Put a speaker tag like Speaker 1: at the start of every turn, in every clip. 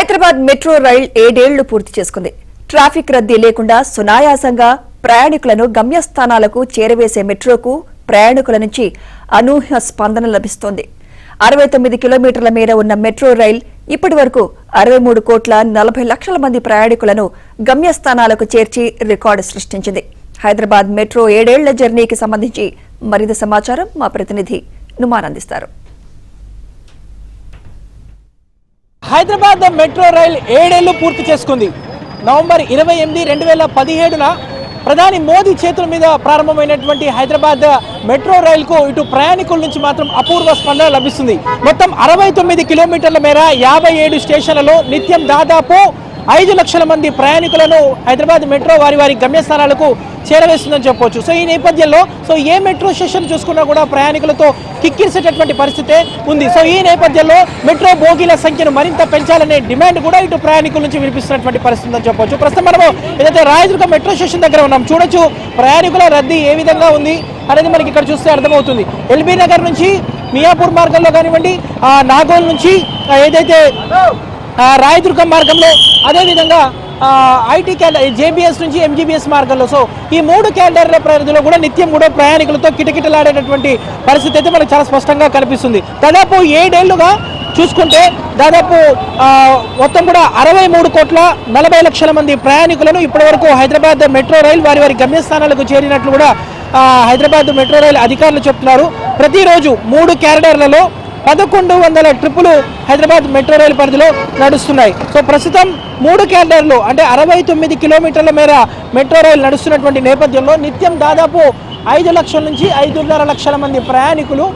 Speaker 1: Hyderabad metro rail 7 ఏళ్లు పూర్తి చేసుకుంది. ట్రాఫిక్ రద్దీ లేకుండా సునాయాసంగా ప్రయాణికులను గమ్యస్థానాలకు చేరవేసే మెట్రోకు ప్రయాణికుల నుంచి అనూహ్య స్పందన లభిస్తోంది. 69 కిలోమీటర్ల మేర ఉన్న మెట్రో రైల్ ఇప్పటివరకు 63 కోట్ల 40 లక్షల మంది ప్రయాణికులను గమ్యస్థానాలకు చేర్చి రికార్డు సృష్టించింది. హైదరాబాద్ మెట్రో 7 ఏళ్ల జర్నీకి సంబంధించి మరింత సమాచారం మా ప్రతినిధి నుమాన్ అందిస్తారు.
Speaker 2: హైదరాబాద్ మెట్రో రైల్ 7 ఏళ్లు పూర్తి చేసుకుంది. నవంబర్ 28, 2017న ప్రధాని మోదీ చేతుల మీద ప్రారంభమైనటువంటి హైదరాబాద్ మెట్రో రైలుకు ఇటు ప్రయాణికుల నుంచి మాత్రం అపూర్వ స్పందన లభిస్తుంది. మొత్తం 69 కిలోమీటర్ల మేర 57 స్టేషన్లలో నిత్యం దాదాపు 5 లక్షల మంది ప్రయాణికులను హైదరాబాద్ మెట్రో వారి గమ్యస్థానాలకు చేరవేస్తుందని చెప్పవచ్చు. సో ఈ నేపథ్యంలో ఏ మెట్రో స్టేషన్ చూసుకున్నా కూడా ప్రయాణికులతో కిక్కిరిసేటటువంటి పరిస్థితే ఉంది. సో ఈ నేపథ్యంలో మెట్రో బోగీల సంఖ్యను మరింత పెంచాలనే డిమాండ్ కూడా ఇటు ప్రయాణికుల నుంచి వినిపిస్తున్నటువంటి పరిస్థితి అని చెప్పవచ్చు. ప్రస్తుతం మనము ఏదైతే రాయదుర్గం మెట్రో స్టేషన్ దగ్గర ఉన్నాం, చూడొచ్చు ప్రయాణికుల రద్దీ ఏ విధంగా ఉంది అనేది మనకి ఇక్కడ చూస్తే అర్థమవుతుంది. ఎల్బీ నగర్ నుంచి మియాపూర్ మార్గంలో కానివ్వండి, నాగోల్ నుంచి ఏదైతే రాయదుర్గం మార్గంలో, అదేవిధంగా ఐటీ క్యాడర్ జేబీఎస్ నుంచి ఎంజీబీఎస్ మార్గంలో, సో ఈ 3 క్యాడర్ల పరిధిలో కూడా నిత్యం కూడా ప్రయాణికులతో కిటకిటలాడేటటువంటి పరిస్థితి అయితే మనకు చాలా స్పష్టంగా కనిపిస్తుంది. దాదాపు 7 ఏళ్లుగా చూసుకుంటే దాదాపు మొత్తం కూడా 63 కోట్ల 40 లక్షల మంది ప్రయాణికులను ఇప్పటివరకు హైదరాబాద్ మెట్రో రైల్ వారి గమ్యస్థానాలకు చేరినట్లు కూడా హైదరాబాద్ మెట్రో రైల్ అధికారులు చెప్తున్నారు. ప్రతిరోజు 3 క్యారిడార్లలో 1100 ట్రిప్పులు హైదరాబాద్ మెట్రో రైలు పరిధిలో నడుస్తున్నాయి. సో ప్రస్తుతం 3 క్యారిడార్లు అంటే 69 కిలోమీటర్ల మేర మెట్రో రైలు నడుస్తున్నటువంటి నేపథ్యంలో నిత్యం దాదాపు 5 లక్షల నుంచి 5.5 లక్షల మంది ప్రయాణికులు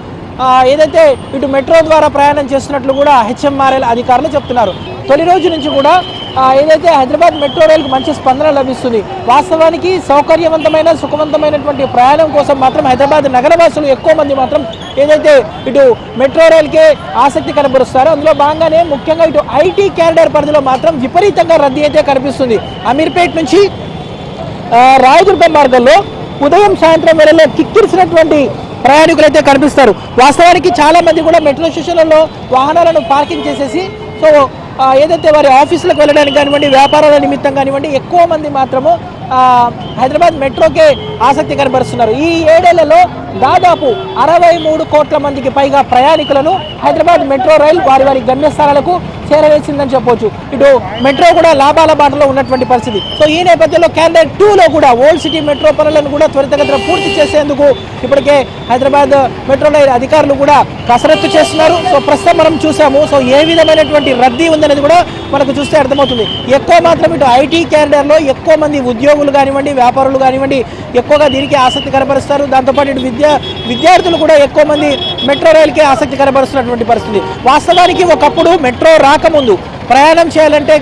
Speaker 2: ఏదైతే ఇటు మెట్రో ద్వారా ప్రయాణం చేస్తున్నట్లు కూడా హెచ్ఎంఆర్ఎల్ అధికారులు చెప్తున్నారు. తొలి రోజు నుంచి కూడా ఏదైతే హైదరాబాద్ మెట్రో రైలుకు మంచి స్పందన లభిస్తుంది. వాస్తవానికి సౌకర్యవంతమైన సుఖవంతమైనటువంటి ప్రయాణం కోసం మాత్రం హైదరాబాద్ నగరవాసులు ఎక్కువ మంది మాత్రం ఏదైతే ఇటు మెట్రో రైలుకే ఆసక్తి కనబరుస్తారో అందులో భాగంగానే ముఖ్యంగా ఇటు ఐటీ క్యారిడార్ పరిధిలో మాత్రం విపరీతంగా రద్దీ అయితే కనిపిస్తుంది. అమీర్పేట్ నుంచి రాయదుర్గం మార్గంలో ఉదయం సాయంత్రం వేళల్లో కిక్కిరిసినటువంటి ప్రయాణికులు అయితే కనిపిస్తారు. వాస్తవానికి చాలా మంది కూడా మెట్రో స్టేషన్లలో వాహనాలను పార్కింగ్ చేసేసి సో ఏదైతే వారి ఆఫీసులకు వెళ్ళడానికి కానివ్వండి, వ్యాపారాల నిమిత్తం కానివ్వండి, ఎక్కువ మంది మాత్రము హైదరాబాద్ మెట్రోకే ఆసక్తి కనబరుస్తున్నారు. ఈ 7 ఏళ్లలో దాదాపు 63 కోట్ల మందికి పైగా ప్రయాణికులను హైదరాబాద్ మెట్రో రైల్ వారి గమ్యస్థానాలకు చేరవేసిందని చెప్పవచ్చు. ఇటు మెట్రో కూడా లాభాల బాటలో ఉన్నటువంటి పరిస్థితి. సో ఈ నేపథ్యంలో క్యారిడార్ 2లో కూడా ఓల్డ్ సిటీ మెట్రో పనులను కూడా త్వరితగతిన పూర్తి చేసేందుకు ఇప్పటికే హైదరాబాద్ మెట్రో రైల్ అధికారులు కూడా కసరత్తు చేస్తున్నారు. సో ప్రస్తుతం మనం చూసాము. సో ఏ విధమైనటువంటి రద్దీ ఉందనేది కూడా మనకు చూస్తే అర్థమవుతుంది. ఎక్కువ మాత్రం ఇటు ఐటీ క్యారిడార్లో ఎక్కువ మంది ఉద్యోగులు కానివ్వండి, వ్యాపారులు కానివ్వండి ఎక్కువగా దీనికి ఆసక్తి కనబరుస్తారు. దాంతోపాటు ఇటు విద్యార్థులు కూడా ఎక్కువ మంది మెట్రో రైలుకే ఆసక్తి కనబరుస్తున్నటువంటి పరిస్థితి. వాస్తవానికి ఒకప్పుడు మెట్రో రాకముందు ప్రయాణం చేయాలంటే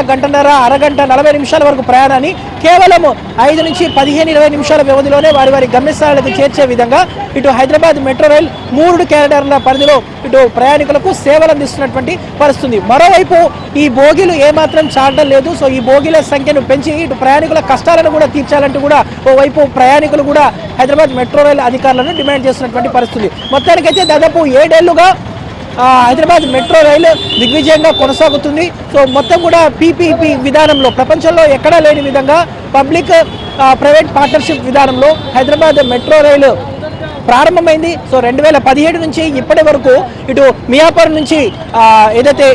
Speaker 2: గంటన్నర, అరగంట, 40 నిమిషాల వరకు ప్రయాణాన్ని కేవలం 5 నుంచి 15-20 నిమిషాల వ్యవధిలోనే వారి గమ్యస్థానాలకు చేర్చే విధంగా ఇటు హైదరాబాద్ మెట్రో రైల్ 3 క్యారిడార్ల పరిధిలో ఇటు ప్రయాణికులకు సేవలు అందిస్తున్నటువంటి పరిస్థితి. మరోవైపు ఈ బోగీలు ఏమాత్రం చాటం లేదు. సో ఈ బోగీల సంఖ్యను పెంచి ఇటు ప్రయాణికుల కష్టాలను కూడా తీర్చాలంటూ కూడా ఓవైపు ప్రయాణికులు కూడా హైదరాబాద్ మెట్రో రైల్ అధికారులను డిమాండ్ చేస్తున్నటువంటి పరిస్థితి. మొత్తానికైతే దాదాపు 7 ఏళ్లుగా హైదరాబాద్ మెట్రో రైలు దిగ్విజయంగా కొనసాగుతుంది. సో మొత్తం కూడా పీపీపీ విధానంలో ప్రపంచంలో ఎక్కడా లేని విధంగా పబ్లిక్ ప్రైవేట్ పార్ట్నర్షిప్ విధానంలో హైదరాబాద్ మెట్రో రైలు ప్రారంభమైంది. సో 2017 నుంచి ఇప్పటి వరకు ఇటు మియాపూర్ నుంచి ఏదైతే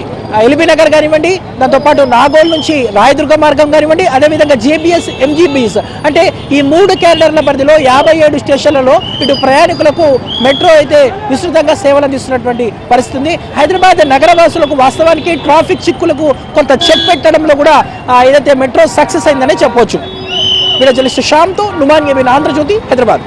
Speaker 2: ఎల్బీ నగర్ కానివ్వండి, దాంతోపాటు నాగోల్ నుంచి రాయదుర్గ మార్గం కానివ్వండి, అదేవిధంగా జేబీఎస్, ఎంజీబీఎస్ అంటే ఈ 3 క్యారిడార్ల పరిధిలో 57 స్టేషన్లలో ఇటు ప్రయాణికులకు మెట్రో అయితే విస్తృతంగా సేవలు అందిస్తున్నటువంటి పరిస్థితి. హైదరాబాద్ నగరవాసులకు వాస్తవానికి ట్రాఫిక్ చిక్కులకు కొంత చెక్ పెట్టడంలో కూడా ఏదైతే మెట్రో సక్సెస్ అయిందనే చెప్పవచ్చు. వీళ్ళ జర్నలిస్ట్ శ్యామ్తో నుమాన్, ఆంధ్రజ్యోతి, హైదరాబాద్.